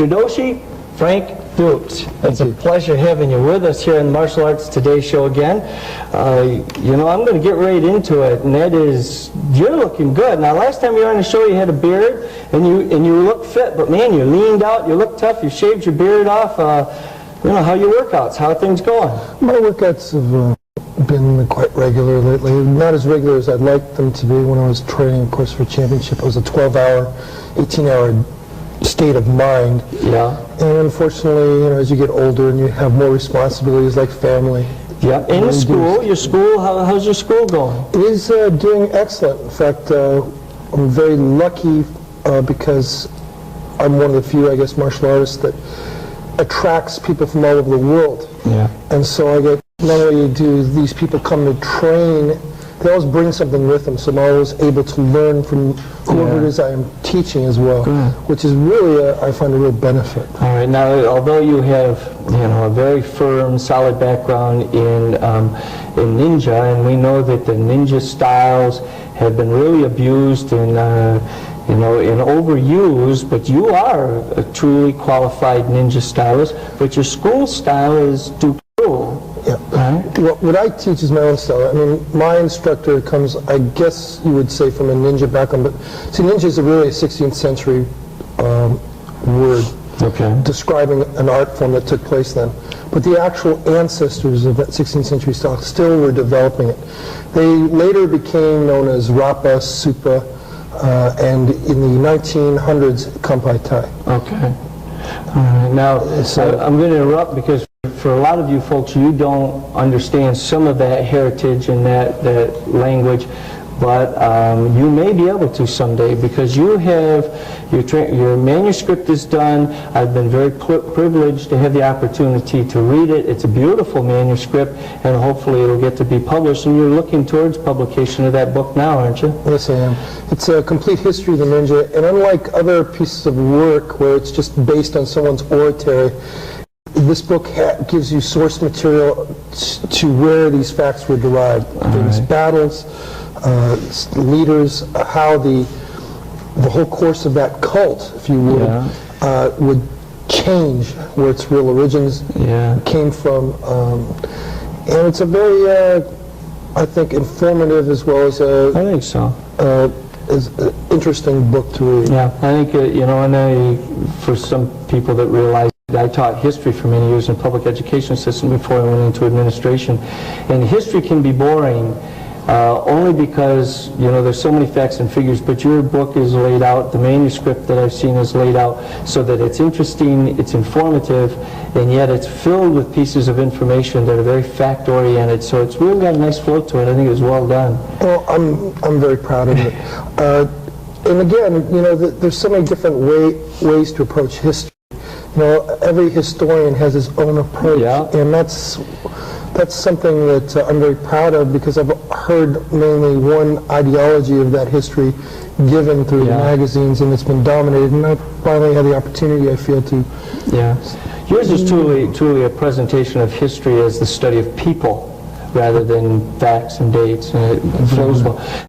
Shidoshi Frank Dux. It's a pleasure having you with us here in the Martial Arts Today show again. You know, I'm going to get right into it, and that is, you're looking good. Now, last time you were on the show, you had a beard, and you look fit, but man, you leaned out, you look tough, you shaved your beard off. You know, how are your workouts? How are things going? My workouts have been quite regular lately. Not as regular as I'd like them to be. When I was training, of course, for championship, it was a 12-hour, 18-hour state of mind. Yeah. And unfortunately, you know, as you get older and you have more responsibilities like family. Yeah. In school, how's your school going? It is doing excellent. In fact, I'm very lucky because I'm one of the few, I guess, martial artists that attracts people from all over the world. Yeah. And so I get, not only do these people come to train, they always bring something with them, so I'm always able to learn from whoever it is I am teaching as well, which is really, I find, a real benefit. All right. Now, although you have, you know, a very firm, solid background in ninja, and we know that the ninja styles have been really abused and you know, and overused, but you are a truly qualified ninja stylist, but your school style is Dux Ryu. Yeah. Right. What I teach is my own style. I mean, my instructor comes, I guess you would say, from a ninja background, but see, ninja is really a 16th century word describing an art form that took place then. But the actual ancestors of that 16th century style still were developing it. They later became known as Rappa, Supa, and in the 1900s, Kampai Tai. Okay. All right. Now, I'm going to interrupt because for a lot of you folks, you don't understand some of that heritage and that language, but you may be able to someday because you have, your manuscript is done. I've been very privileged to have the opportunity to read it. It's a beautiful manuscript, and hopefully it'll get to be published, and you're looking towards publication of that book now, aren't you? Yes, I am. It's a complete history of the ninja, and unlike other pieces of work where it's just based on someone's oratory, this book gives you source material to where these facts were derived. Famous battles, leaders, how the whole course of that cult, if you would change where its real origins came from. And it's a very, I think, informative as well as I think so. Is an interesting book to read. Yeah, I think, you know, and for some people that realize, I taught history for many years in the public education system before I went into administration, and history can be boring only because, you know, there's so many facts and figures, but your book is laid out, the manuscript that I've seen is laid out so that it's interesting, it's informative, and yet it's filled with pieces of information that are very fact-oriented, so it's really got a nice flow to it. I think it was well done. Well, I'm very proud of it. And again, you know, there's so many different ways to approach history. You know, every historian has his own approach, and that's something that I'm very proud of because I've heard mainly one ideology of that history given through the magazines, and it's been dominated, and I finally had the opportunity, I feel, to... Yeah. Yours is truly a presentation of history as the study of people rather than facts and dates, and it flows well.